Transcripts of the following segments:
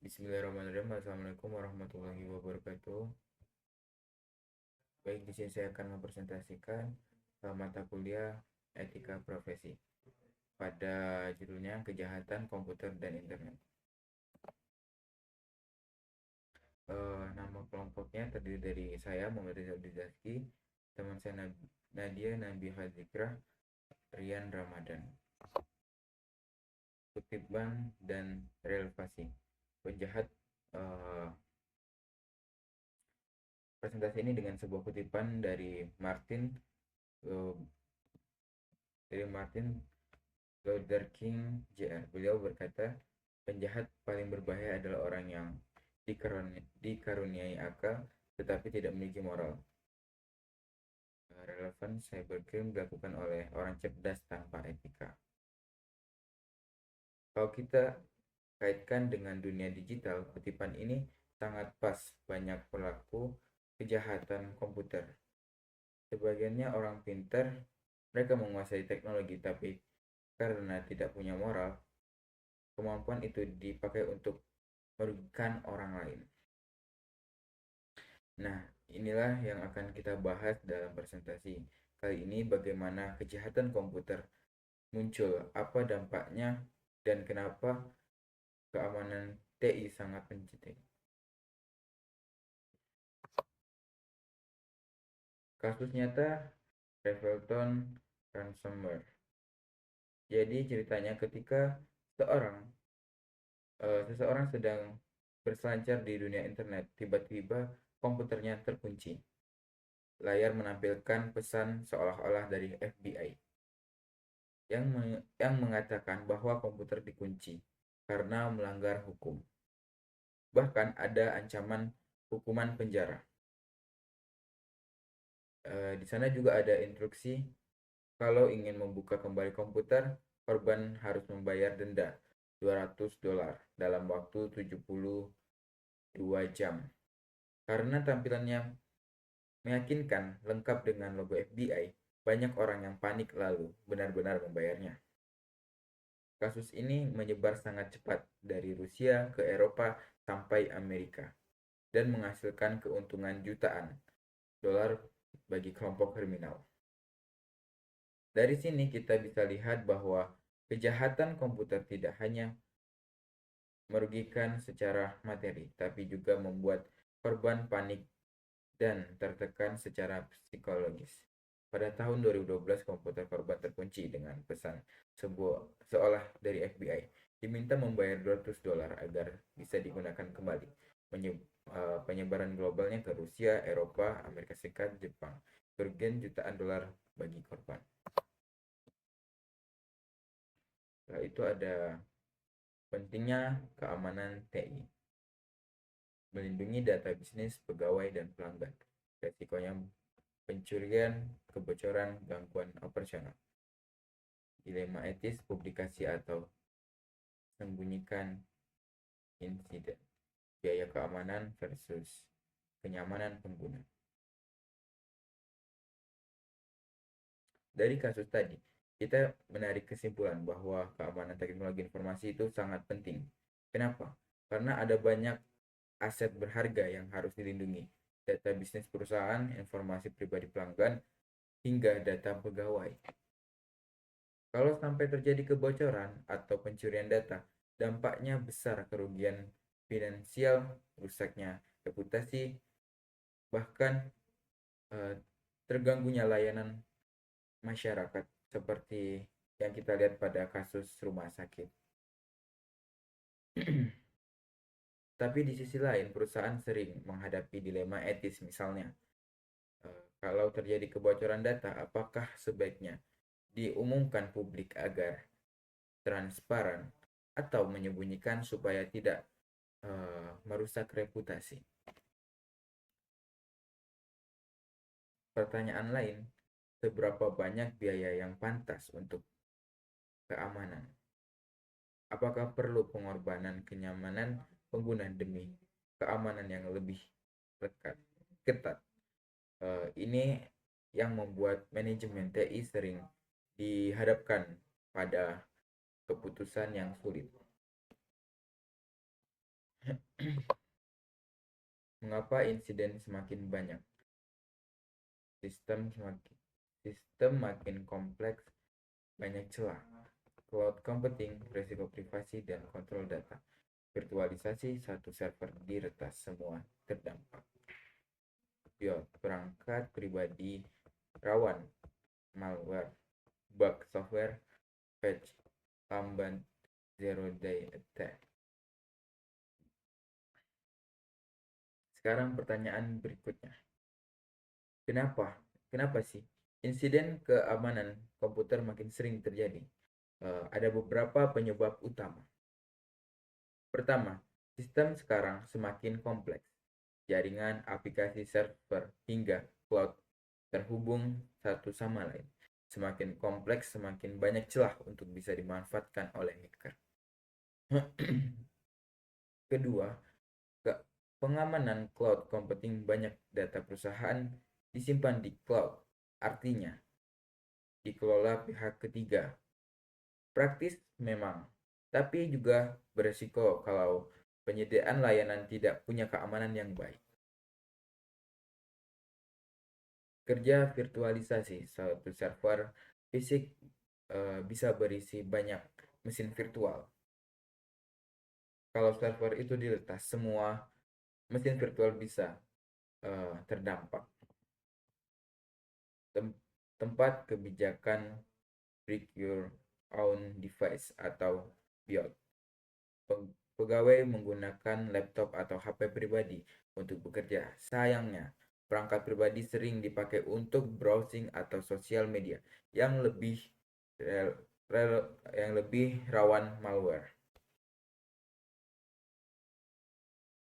Bismillahirrahmanirrahim. Assalamualaikum warahmatullahi wabarakatuh. Baik, di sini saya akan mempresentasikan mata kuliah etika profesi pada judulnya kejahatan komputer dan internet. Nama kelompoknya terdiri dari saya Muhammad Rizal Dizaki, teman saya Nadia Nabiha Zikrah, Rian Ramadan. Kutipan dan relevasi penjahat. Presentasi ini dengan sebuah kutipan uh, Martin Luther King Jr. Beliau berkata, penjahat paling berbahaya adalah orang yang dikaruniai akal tetapi tidak memiliki moral. Relevan cybercrime dilakukan oleh orang cerdas tanpa etika. Kalau kita kaitkan dengan dunia digital, kutipan ini sangat pas. Banyak pelaku kejahatan komputer, sebagiannya orang pintar, mereka menguasai teknologi, tapi karena tidak punya moral, kemampuan itu dipakai untuk merugikan orang lain. Nah, inilah yang akan kita bahas dalam presentasi kali ini, bagaimana kejahatan komputer muncul, apa dampaknya, dan kenapa keamanan TI sangat penting. Kasus nyata Revelton ransomware. Jadi ceritanya ketika seseorang sedang berselancar di dunia internet, tiba-tiba komputernya terkunci. Layar menampilkan pesan seolah-olah dari FBI yang mengatakan bahwa komputer dikunci karena melanggar hukum. Bahkan ada ancaman hukuman penjara. Di sana juga ada instruksi kalau ingin membuka kembali komputer, korban harus membayar denda $200 dalam waktu 72 jam. Karena tampilannya meyakinkan lengkap dengan logo FBI, banyak orang yang panik lalu benar-benar membayarnya. Kasus ini menyebar sangat cepat dari Rusia ke Eropa sampai Amerika dan menghasilkan keuntungan jutaan dolar bagi kelompok kriminal. Dari sini kita bisa lihat bahwa kejahatan komputer tidak hanya merugikan secara materi, tapi juga membuat korban panik dan tertekan secara psikologis. Pada tahun 2012, komputer korban terkunci dengan pesan seolah dari FBI. Diminta membayar $200 agar bisa digunakan kembali. Penyebaran globalnya ke Rusia, Eropa, Amerika Serikat, Jepang. Kerugian jutaan dolar bagi korban. Setelah itu ada pentingnya keamanan TI. Melindungi data bisnis, pegawai, dan pelanggan. Resikonya pencurian, kebocoran, gangguan operasional. Dilema etis, publikasi atau sembunyikan insiden. Biaya keamanan versus kenyamanan pengguna. Dari kasus tadi, kita menarik kesimpulan bahwa keamanan teknologi informasi itu sangat penting. Kenapa? Karena ada banyak aset berharga yang harus dilindungi. Data bisnis perusahaan, informasi pribadi pelanggan, hingga data pegawai. Kalau sampai terjadi kebocoran atau pencurian data, dampaknya besar, kerugian finansial, rusaknya reputasi, bahkan eh, terganggunya layanan masyarakat seperti yang kita lihat pada kasus rumah sakit. Tapi di sisi lain, perusahaan sering menghadapi dilema etis, misalnya kalau terjadi kebocoran data, apakah sebaiknya diumumkan publik agar transparan atau menyembunyikan supaya tidak merusak reputasi. Pertanyaan lain, seberapa banyak biaya yang pantas untuk keamanan? Apakah perlu pengorbanan kenyamanan pengguna demi keamanan yang lebih ketat? Ini yang membuat manajemen TI sering dihadapkan pada keputusan yang sulit. Mengapa insiden semakin banyak? Sistem makin kompleks, banyak celah. Cloud computing, risiko privasi dan kontrol data. Virtualisasi, satu server diretas, semua terdampak. Perangkat pribadi rawan, malware, bug software, patch, lamban, zero day attack. Sekarang pertanyaan berikutnya. Kenapa? Kenapa sih insiden keamanan komputer makin sering terjadi? Ada beberapa penyebab utama. Pertama, sistem sekarang semakin kompleks. Jaringan, aplikasi, server, hingga cloud terhubung satu sama lain. Semakin kompleks, semakin banyak celah untuk bisa dimanfaatkan oleh hacker. Kedua, pengamanan cloud computing, banyak data perusahaan disimpan di cloud. Artinya, dikelola pihak ketiga. Praktis memang, tapi juga beresiko kalau penyediaan layanan tidak punya keamanan yang baik. Kerja virtualisasi, suatu server fisik bisa berisi banyak mesin virtual. Kalau server itu diletas, semua mesin virtual bisa terdampak. Tempat kebijakan Break Your Own Device atau BIOD. Pegawai menggunakan laptop atau HP pribadi untuk bekerja. Sayangnya, perangkat pribadi sering dipakai untuk browsing atau sosial media yang lebih rawan malware.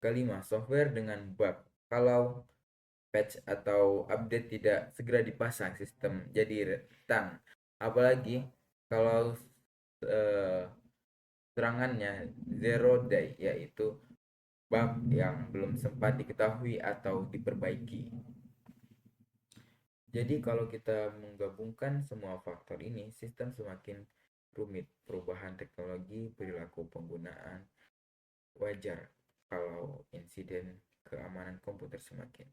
Kelima, software dengan bug. Kalau patch atau update tidak segera dipasang, sistem jadi rentan. Apalagi kalau serangannya zero day, yaitu bug yang belum sempat diketahui atau diperbaiki. Jadi kalau kita menggabungkan semua faktor ini, sistem semakin rumit. Perubahan teknologi, perilaku penggunaan, wajar kalau insiden keamanan komputer semakin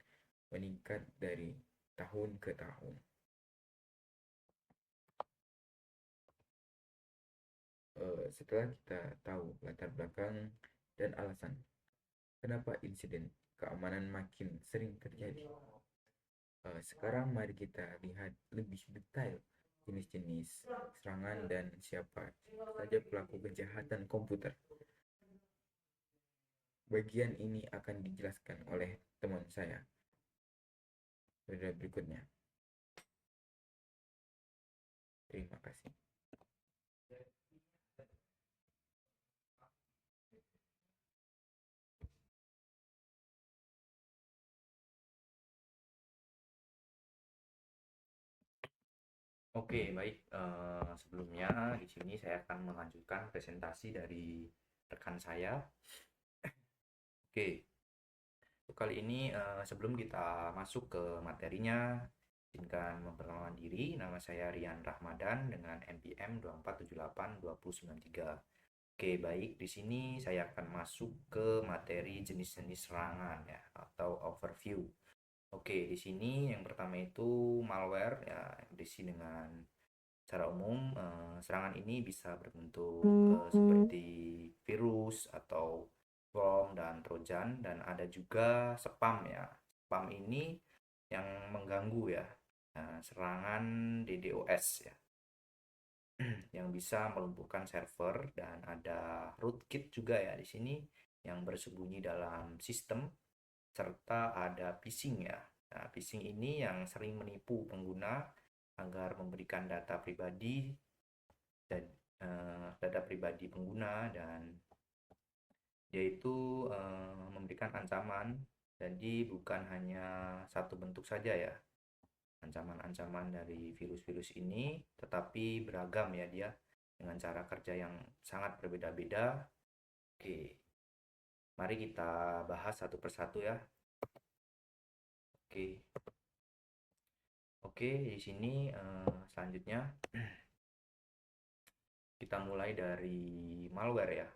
meningkat dari tahun ke tahun. Setelah kita tahu latar belakang dan alasan kenapa insiden keamanan makin sering terjadi, sekarang mari kita lihat lebih detail jenis-jenis serangan dan siapa saja pelaku kejahatan komputer. Bagian ini akan dijelaskan oleh teman saya pada berikutnya. Terima kasih. Oke, baik. Sebelumnya di sini saya akan melanjutkan presentasi dari rekan saya. Oke, kali ini sebelum kita masuk ke materinya, izinkan memperkenalkan diri. Nama saya Rian Rahmadan dengan NPM 2478293. Oke, baik. Di sini saya akan masuk ke materi jenis-jenis serangan ya atau overview. Oke, di sini yang pertama itu malware ya, berisi dengan secara umum serangan ini bisa berbentuk seperti virus atau worm dan trojan, dan ada juga spam ya. Spam ini yang mengganggu ya. Serangan DDoS ya yang bisa melumpuhkan server, dan ada rootkit juga ya di sini yang bersembunyi dalam sistem, serta ada phishing ya. Nah, phishing ini yang sering menipu pengguna agar memberikan data pribadi dan data pribadi pengguna, dan yaitu memberikan ancaman. Jadi bukan hanya satu bentuk saja ya ancaman-ancaman dari virus-virus ini, tetapi beragam ya dia dengan cara kerja yang sangat berbeda-beda. Oke, mari kita bahas satu persatu ya. Oke, oke, di sini selanjutnya kita mulai dari malware ya.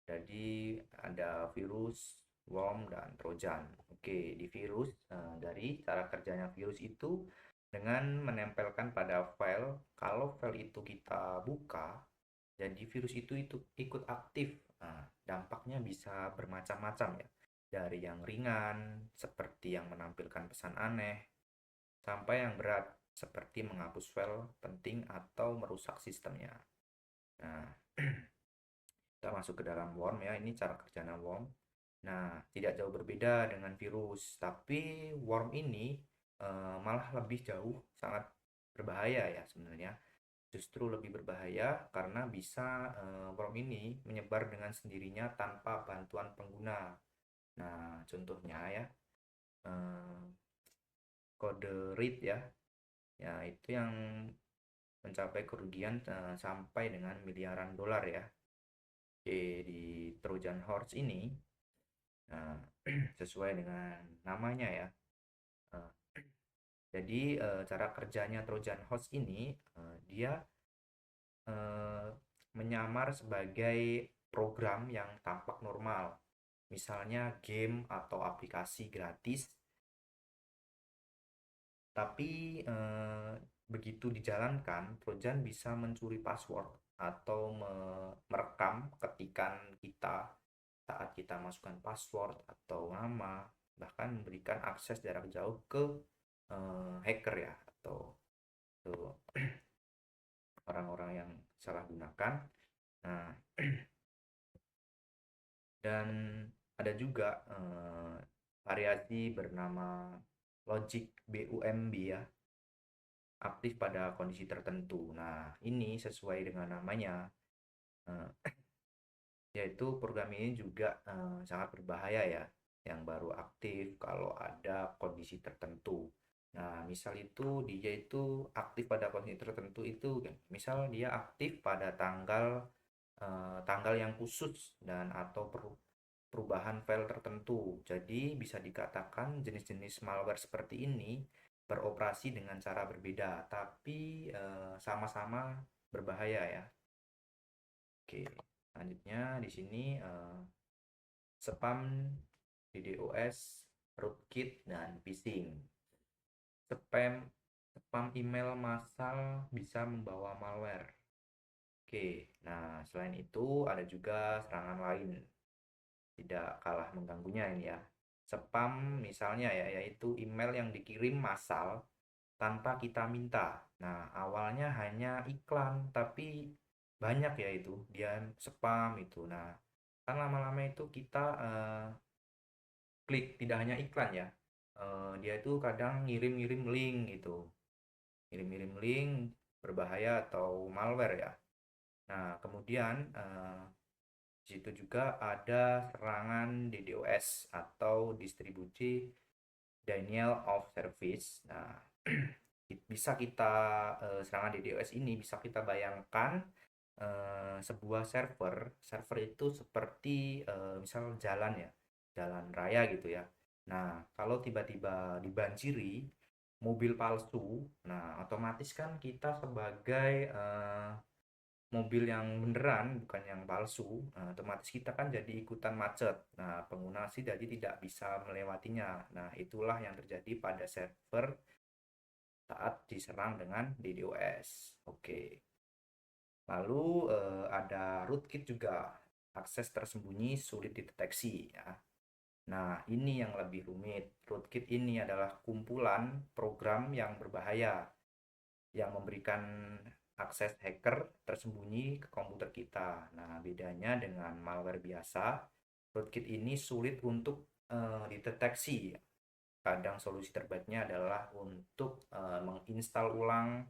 Jadi ada virus, worm, dan trojan. Oke, di virus, dari cara kerjanya virus itu dengan menempelkan pada file. Kalau file itu kita buka, jadi virus itu ikut aktif. Nah, dampaknya bisa bermacam-macam ya. Dari yang ringan, seperti yang menampilkan pesan aneh, sampai yang berat, seperti menghapus file penting atau merusak sistemnya. Nah, kita masuk ke dalam worm ya, ini cara kerjanya worm. Nah, tidak jauh berbeda dengan virus, tapi worm ini malah lebih jauh, sangat berbahaya ya sebenarnya. Justru lebih berbahaya karena bisa worm ini menyebar dengan sendirinya tanpa bantuan pengguna. Nah, contohnya ya, eh, kode read ya, ya itu yang mencapai kerugian sampai dengan miliaran dolar ya. Oke, di Trojan Horse ini, nah, sesuai dengan namanya ya. eh, jadi cara kerjanya Trojan Horse ini, dia eh, menyamar sebagai program yang tampak normal. Misalnya game atau aplikasi gratis, tapi begitu dijalankan, Trojan bisa mencuri password atau merekam ketikan kita saat kita masukkan password atau nama, bahkan memberikan akses jarak jauh ke hacker ya, atau ke orang-orang yang salah gunakan. Nah, dan ada juga variasi bernama logic BUMB ya, aktif pada kondisi tertentu. Nah, ini sesuai dengan namanya, eh, yaitu program ini juga sangat berbahaya ya, yang baru aktif kalau ada kondisi tertentu. Nah, misal itu dia itu aktif pada kondisi tertentu itu, misal dia aktif pada tanggal yang khusus dan atau perubahan file tertentu. Jadi bisa dikatakan jenis-jenis malware seperti ini beroperasi dengan cara berbeda, tapi sama-sama berbahaya ya. Oke, selanjutnya di sini spam, DDoS, rootkit, dan phishing. Spam spam email massal bisa membawa malware. Oke, nah selain itu ada juga serangan lain, tidak kalah mengganggunya ini ya. Spam misalnya ya, yaitu email yang dikirim massal tanpa kita minta. Nah, awalnya hanya iklan, tapi banyak ya itu, dia spam itu. Nah, kan lama-lama itu kita klik, tidak hanya iklan ya. Dia itu kadang ngirim-ngirim link gitu. Ngirim-ngirim link berbahaya atau malware ya. Nah, kemudian di situ juga ada serangan DDoS atau distribusi denial of service. Nah, bisa kita serangan DDoS ini bisa kita bayangkan sebuah server itu seperti misal jalan ya, jalan raya gitu ya. Nah, kalau tiba-tiba dibanjiri mobil palsu, nah otomatis kan kita sebagai mobil yang beneran bukan yang palsu, nah, otomatis kita kan jadi ikutan macet. Nah, pengguna sih jadi tidak bisa melewatinya. Nah, itulah yang terjadi pada server saat diserang dengan DDoS. Oke. Lalu ada rootkit juga, akses tersembunyi sulit dideteksi ya. Nah, ini yang lebih rumit. Rootkit ini adalah kumpulan program yang berbahaya yang memberikan akses hacker tersembunyi ke komputer kita. Nah, bedanya dengan malware biasa, rootkit ini sulit untuk dideteksi. Kadang solusi terbaiknya adalah untuk menginstal ulang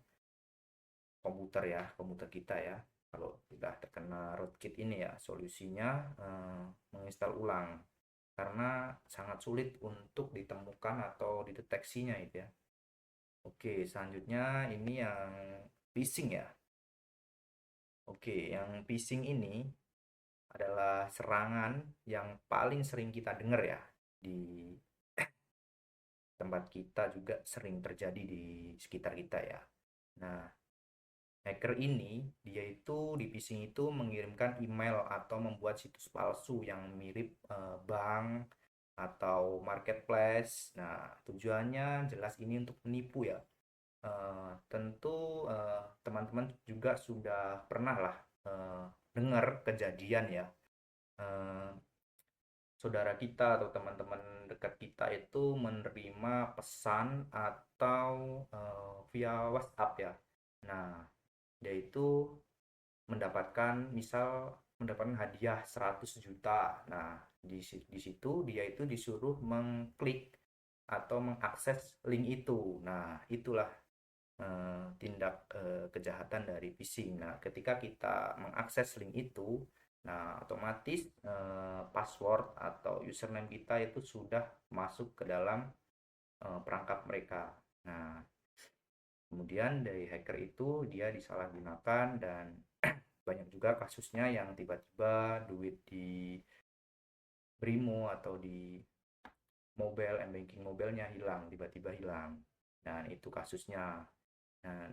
komputer kita ya. Kalau sudah terkena rootkit ini ya, solusinya menginstal ulang karena sangat sulit untuk ditemukan atau dideteksinya itu ya. Oke, selanjutnya ini yang phishing ya. Oke, yang phishing ini adalah serangan yang paling sering kita dengar ya, di tempat kita juga sering terjadi di sekitar kita ya. Nah, Hacker ini dia itu di phishing itu mengirimkan email atau membuat situs palsu yang mirip bank atau marketplace. Nah, tujuannya jelas ini untuk menipu ya. Tentu teman-teman juga sudah pernah lah dengar kejadian ya. Eh, Saudara kita atau teman-teman dekat kita itu menerima pesan atau via WhatsApp ya. Nah, dia itu mendapatkan hadiah 100 juta. Nah, di situ dia itu disuruh mengklik atau mengakses link itu. Nah, itulah tindak kejahatan dari phishing. Nah, ketika kita mengakses link itu, nah otomatis password atau username kita itu sudah masuk ke dalam perangkap mereka. Nah, kemudian dari hacker itu dia disalahgunakan dan banyak juga kasusnya yang tiba-tiba duit di Brimo atau di mobile banking mobilenya hilang, tiba-tiba hilang. Dan itu kasusnya. Nah,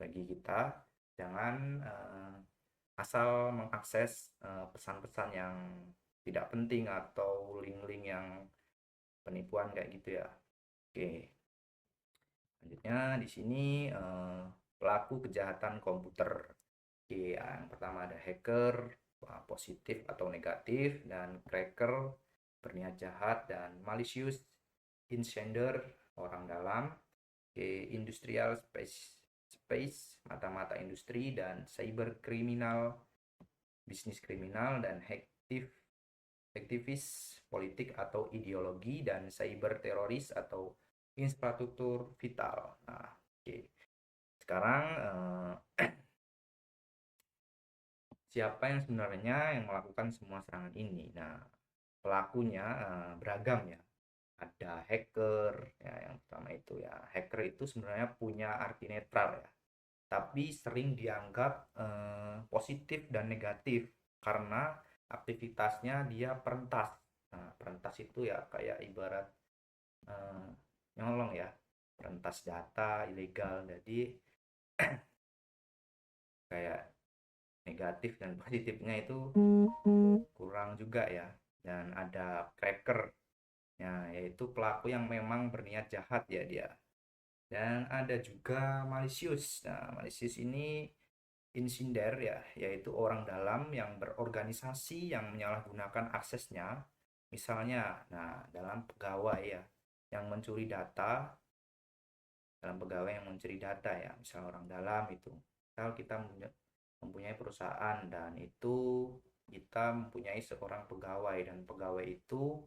bagi kita jangan asal mengakses pesan-pesan yang tidak penting atau link-link yang penipuan kayak gitu ya. Oke, selanjutnya di sini pelaku kejahatan komputer. Oke, yang pertama ada hacker, positif atau negatif, dan cracker, berniat jahat dan malicious, insider, orang dalam, oke, industrial space, mata-mata industri, dan cyber kriminal, bisnis kriminal, dan aktivis politik atau ideologi, dan cyber teroris atau infrastruktur vital. Nah, oke. Sekarang siapa yang sebenarnya yang melakukan semua serangan ini? Nah, pelakunya beragam ya. Ada hacker, ya yang pertama itu ya. Hacker itu sebenarnya punya arti netral ya. Tapi sering dianggap positif dan negatif karena aktivitasnya dia perentas. Nah, perentas itu ya kayak ibarat eh, nyolong ya, perentas data ilegal. Jadi kayak negatif dan positifnya itu kurang juga ya. Dan ada cracker, ya, yaitu pelaku yang memang berniat jahat ya dia. Dan ada juga malicious. Nah, malicious ini insider ya, yaitu orang dalam yang berorganisasi yang menyalahgunakan aksesnya. Misalnya, nah dalam pegawai ya, yang mencuri data, dalam pegawai yang mencuri data ya, misal orang dalam itu. Misal kita mempunyai perusahaan dan itu kita mempunyai seorang pegawai dan pegawai itu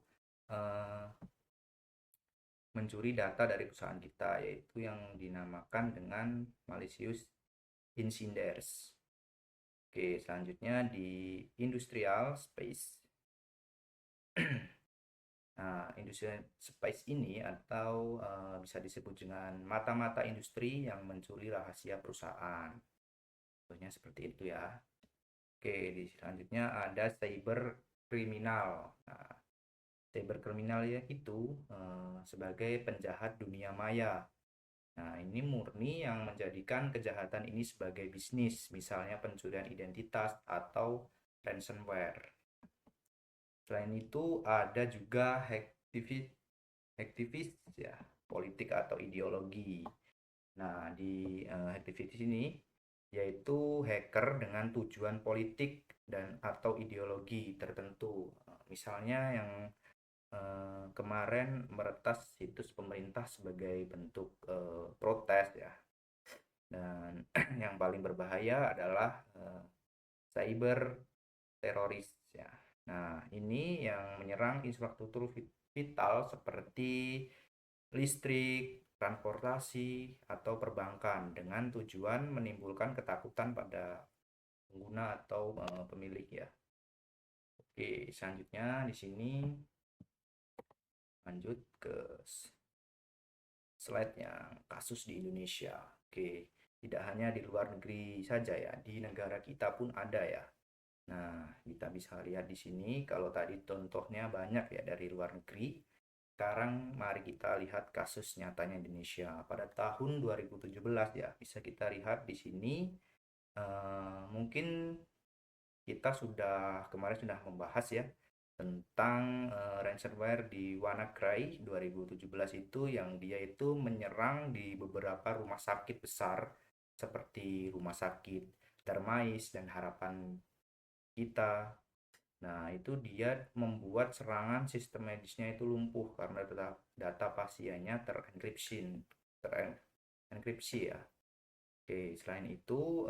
eh, mencuri data dari perusahaan kita, yaitu yang dinamakan dengan malicious insiders. Oke, selanjutnya di industrial space. Nah, industrial space ini atau bisa disebut dengan mata-mata industri yang mencuri rahasia perusahaan. Contohnya seperti itu ya. Oke, di selanjutnya ada cyber kriminal. Nah, cyber kriminal ya itu sebagai penjahat dunia maya. Nah, ini murni yang menjadikan kejahatan ini sebagai bisnis, misalnya pencurian identitas atau ransomware. Selain itu ada juga aktivis ya, politik atau ideologi. Nah, di aktivis ini yaitu hacker dengan tujuan politik dan atau ideologi tertentu. Misalnya yang kemarin meretas situs pemerintah sebagai bentuk protes ya. Dan yang paling berbahaya adalah cyber teroris ya. Nah, ini yang menyerang infrastruktur vital seperti listrik, transportasi, atau perbankan dengan tujuan menimbulkan ketakutan pada pengguna atau pemilik ya. Oke, selanjutnya di sini lanjut ke slide yang kasus di Indonesia. Oke, tidak hanya di luar negeri saja ya, di negara kita pun ada ya. Nah, kita bisa lihat di sini kalau tadi contohnya banyak ya dari luar negeri. Sekarang mari kita lihat kasus nyatanya Indonesia pada tahun 2017 ya. Bisa kita lihat di sini Mungkin kita kemarin sudah membahas ya tentang ransomware di WannaCry 2017 itu, yang dia itu menyerang di beberapa rumah sakit besar seperti Rumah Sakit Darmais dan Harapan Kita. Nah, itu dia membuat serangan sistem medisnya itu lumpuh karena data pasiennya terenkripsi ya. Oke, selain itu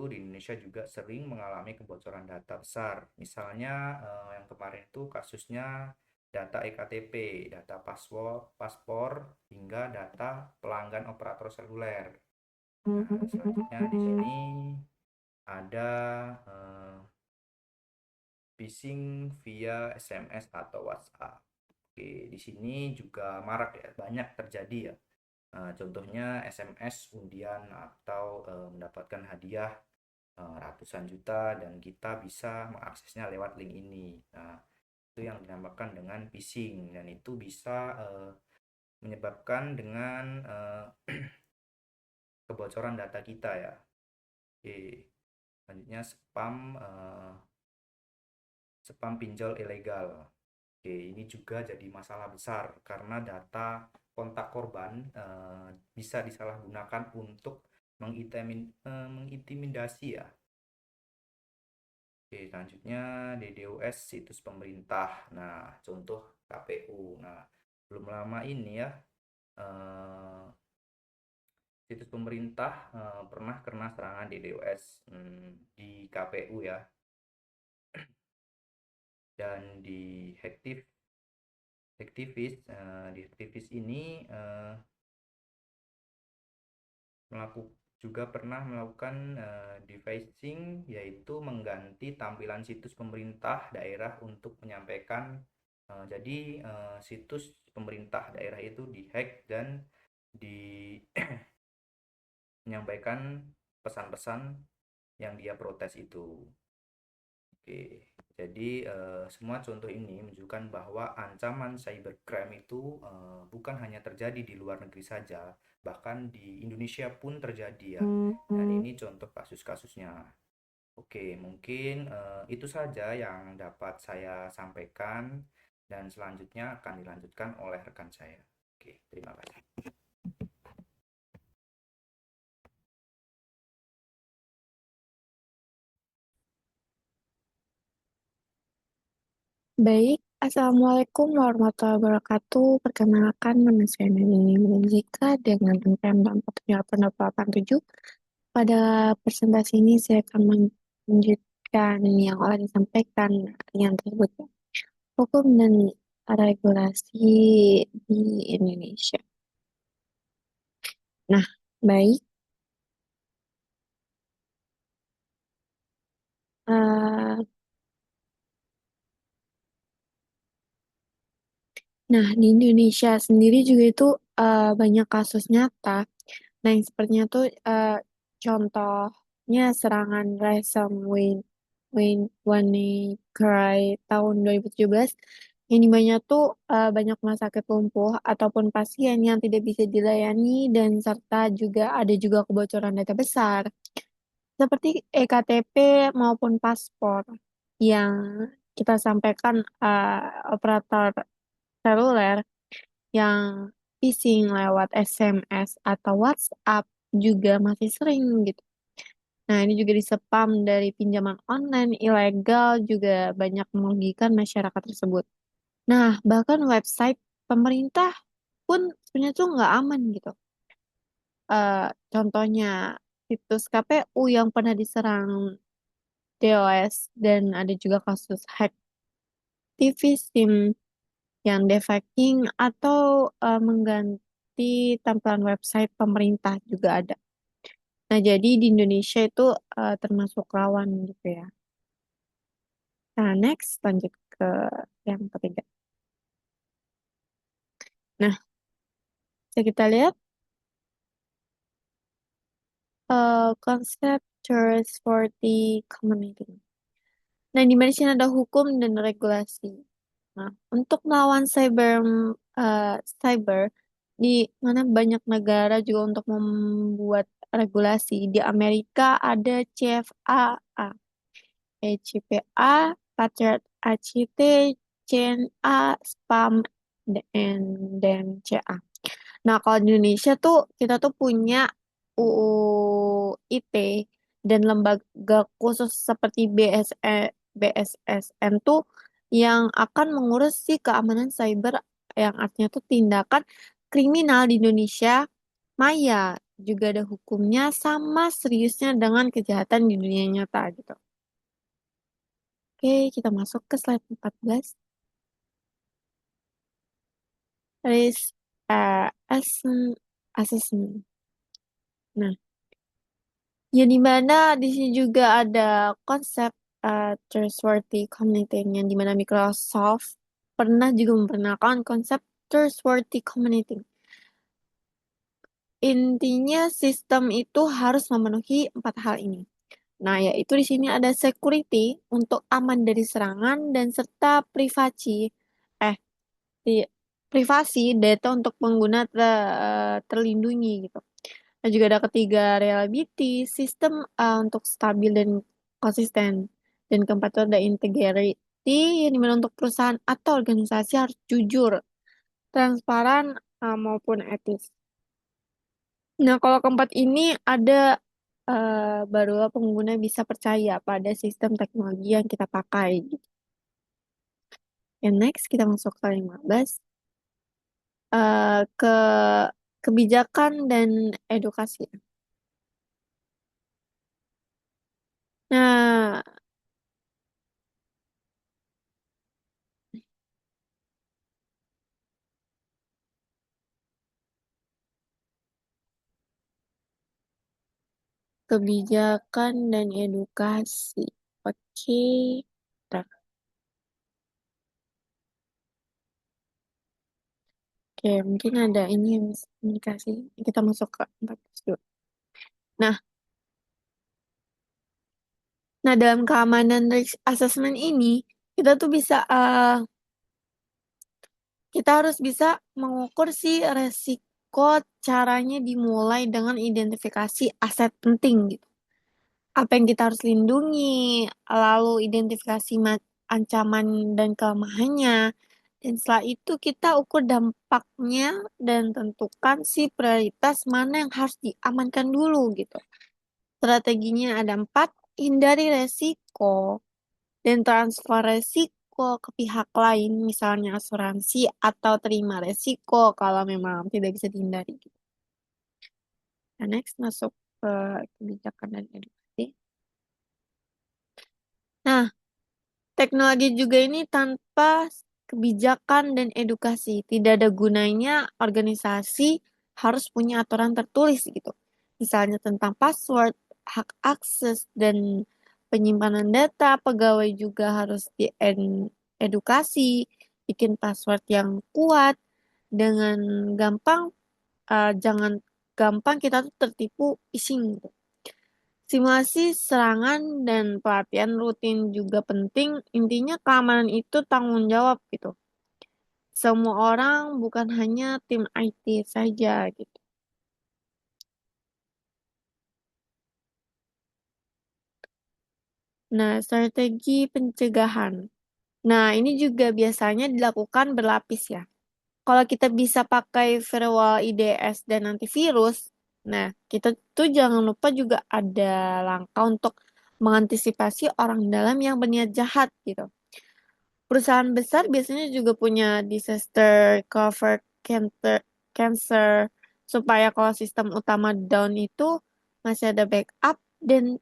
di Indonesia juga sering mengalami kebocoran data besar. Misalnya yang kemarin itu kasusnya data EKTP, data paspor, hingga data pelanggan operator seluler. Nah, selanjutnya di sini ada phishing via SMS atau WhatsApp. Oke, di sini juga marak ya, banyak terjadi ya. Contohnya SMS undian atau mendapatkan hadiah ratusan juta dan kita bisa mengaksesnya lewat link ini. Nah, itu yang dinamakan dengan phishing, dan itu bisa menyebabkan dengan kebocoran data kita ya. Oke, selanjutnya spam pinjol ilegal. Oke, ini juga jadi masalah besar karena data kontak korban bisa disalahgunakan untuk mengintimidasi ya. Oke, selanjutnya DDoS situs pemerintah. Nah, contoh KPU. Nah, belum lama ini ya, eh, situs pemerintah pernah kena serangan DDoS di KPU ya, dan di aktivis ini juga pernah melakukan defacing, yaitu mengganti tampilan situs pemerintah daerah untuk menyampaikan jadi situs pemerintah daerah itu dihack dan di menyampaikan pesan-pesan yang dia protes itu. Oke, jadi semua contoh ini menunjukkan bahwa ancaman cybercrime itu bukan hanya terjadi di luar negeri saja, bahkan di Indonesia pun terjadi ya. Dan ini contoh kasus-kasusnya. Oke, mungkin itu saja yang dapat saya sampaikan, dan selanjutnya akan dilanjutkan oleh rekan saya. Oke, terima kasih. Baik, Assalamualaikum warahmatullahi wabarakatuh. Perkenalkan, nama saya Nani Menjika dengan NPM 47887. Pada presentasi ini saya akan melanjutkan yang telah disampaikan yang tersebut. Hukum dan regulasi di Indonesia. Nah, baik. Nah, di Indonesia sendiri juga itu banyak kasus nyata. Nah, yang sepertinya tuh contohnya serangan Ransome WannaCry tahun 2017, yang dimana tuh banyak rumah sakit lumpuh ataupun pasien yang tidak bisa dilayani, dan serta juga ada juga kebocoran data besar seperti EKTP maupun paspor yang kita sampaikan operator seluler yang phishing lewat SMS atau WhatsApp juga masih sering gitu. Nah, ini juga di-spam dari pinjaman online ilegal juga banyak merugikan masyarakat tersebut. Nah, bahkan website pemerintah pun sebenarnya tuh nggak aman gitu. Contohnya situs KPU yang pernah diserang DOS, dan ada juga kasus hack TV SIM yang defacking atau mengganti tampilan website pemerintah juga ada. Nah, jadi di Indonesia itu termasuk rawan gitu ya. Nah, next lanjut ke yang ketiga. Nah, bisa kita lihat konsep trustworthy community. Nah, di mana sini ada hukum dan regulasi. Nah, untuk melawan cyber di mana banyak negara juga untuk membuat regulasi. Di Amerika ada CFAA, ECPA, Patriot ACT, CNA, SPAM, dan CA. Nah, kalau di Indonesia tuh kita tuh punya UU ITE dan lembaga khusus seperti BSSN tuh yang akan mengurus si keamanan cyber yang artinya tuh tindakan kriminal di Indonesia Maya. Juga ada hukumnya sama seriusnya dengan kejahatan di dunia nyata gitu. Oke, kita masuk ke slide 14. Risk assessment. Nah, ya di mana di sini juga ada konsep trustworthy communitying yang di mana Microsoft pernah juga memperkenalkan konsep trustworthy communitying. Intinya sistem itu harus memenuhi 4 hal ini. Nah, yaitu di sini ada security untuk aman dari serangan dan serta eh di- privasi data untuk pengguna terlindungi gitu. Dan juga ada ketiga reliability, sistem untuk stabil dan konsisten. Dan keempat itu ada integrity, yang dimana untuk perusahaan atau organisasi harus jujur, transparan, maupun etis. Nah, kalau keempat ini ada barulah pengguna bisa percaya pada sistem teknologi yang kita pakai. Yang next, kita masuk ke 15. Ke kebijakan dan edukasi. Nah, kebijakan dan edukasi. Oke. Bentar. Oke, mungkin ada ini yang komunikasi. Kita masuk ke 14 dulu. Nah, dalam keamanan risk assessment ini, kita tuh bisa, kita harus bisa mengukur si resiko. Caranya dimulai dengan identifikasi aset penting gitu. Apa yang kita harus lindungi, lalu identifikasi ancaman dan kelemahannya, dan setelah itu kita ukur dampaknya dan tentukan si prioritas mana yang harus diamankan dulu gitu. Strateginya ada 4, hindari resiko dan transfer resiko ke pihak lain, misalnya asuransi atau terima resiko kalau memang tidak bisa dihindari. Nah, next masuk ke kebijakan dan edukasi. Nah, teknologi juga ini tanpa kebijakan dan edukasi. Tidak ada gunanya organisasi harus punya aturan tertulis gitu. Misalnya tentang password, hak akses, dan penyimpanan data. Pegawai juga harus diedukasi, bikin password yang kuat. Dengan gampang, jangan gampang kita tuh tertipu phishing gitu. Simulasi serangan dan pelatihan rutin juga penting. Intinya keamanan itu tanggung jawab gitu. Semua orang, bukan hanya tim IT saja gitu. Nah, strategi pencegahan. Nah, ini juga biasanya dilakukan berlapis ya. Kalau kita bisa pakai firewall, IDS, dan antivirus, nah kita tuh jangan lupa juga ada langkah untuk mengantisipasi orang dalam yang berniat jahat gitu. Perusahaan besar biasanya juga punya disaster cover cancer supaya kalau sistem utama down itu masih ada backup dan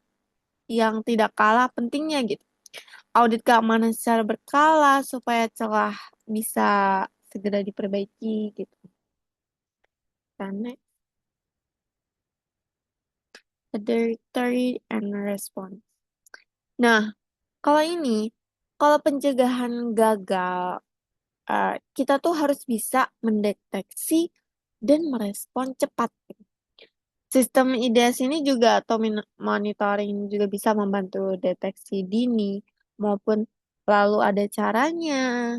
yang tidak kalah pentingnya gitu. Audit keamanan secara berkala supaya celah bisa segera diperbaiki gitu. Dan directory and response. Nah, kalau ini, kalau pencegahan gagal, kita tuh harus bisa mendeteksi dan merespon cepat. Sistem IDS ini juga atau monitoring juga bisa membantu deteksi dini maupun lalu ada caranya,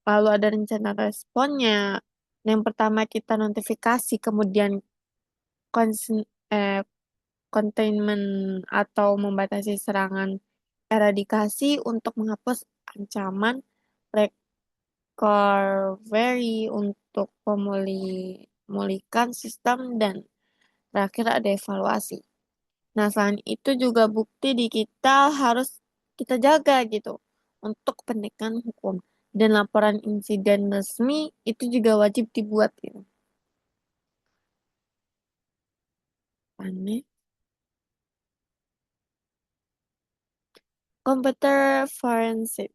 lalu ada rencana responnya. Yang pertama kita notifikasi, kemudian containment atau membatasi serangan, eradikasi untuk menghapus ancaman, recovery untuk memulihkan sistem, dan terakhir ada evaluasi. Nah, selain itu juga bukti di kita harus kita jaga gitu untuk kepentingan hukum. Dan laporan insiden resmi itu juga wajib dibuat gitu. Aneh. Komputer forensik.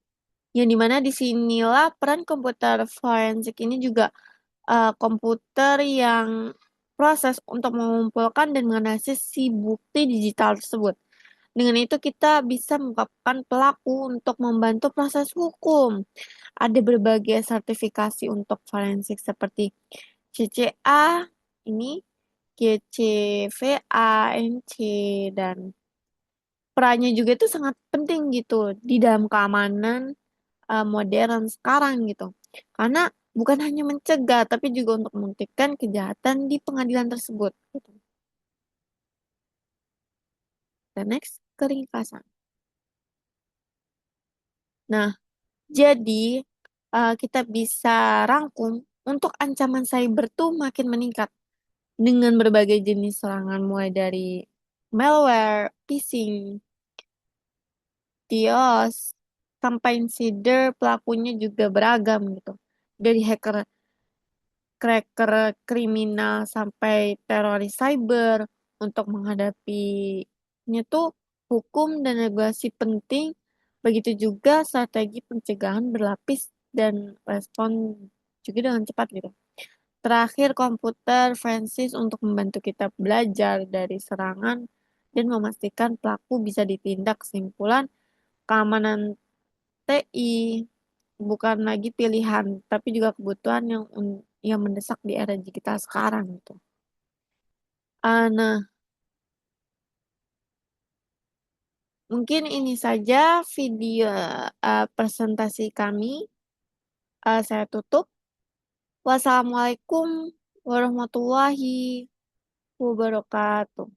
Yang dimana disinilah peran komputer forensik ini juga komputer yang proses untuk mengumpulkan dan menganalisis si bukti digital tersebut. Dengan itu kita bisa mengungkapkan pelaku untuk membantu proses hukum. Ada berbagai sertifikasi untuk forensik seperti CCA, ini GCVA, NC, dan perannya juga itu sangat penting gitu di dalam keamanan modern sekarang gitu. Karena bukan hanya mencegah, tapi juga untuk membuktikan kejahatan di pengadilan tersebut. Gitu. Dan next, keringkasan. Nah, jadi kita bisa rangkum untuk ancaman cyber tuh makin meningkat dengan berbagai jenis serangan mulai dari malware, phishing, DDoS, sampai insider pelakunya juga beragam gitu. Dari cracker kriminal sampai teroris cyber. Untuk menghadapinya tuh hukum dan regulasi penting. Begitu juga strategi pencegahan berlapis dan respon juga dengan cepat gitu. Terakhir, komputer forensik untuk membantu kita belajar dari serangan dan memastikan pelaku bisa ditindak. Kesimpulan, keamanan TI bukan lagi pilihan, tapi juga kebutuhan yang mendesak di era digital sekarang gitu. Nah, mungkin ini saja video presentasi kami. Saya tutup. Wassalamualaikum warahmatullahi wabarakatuh.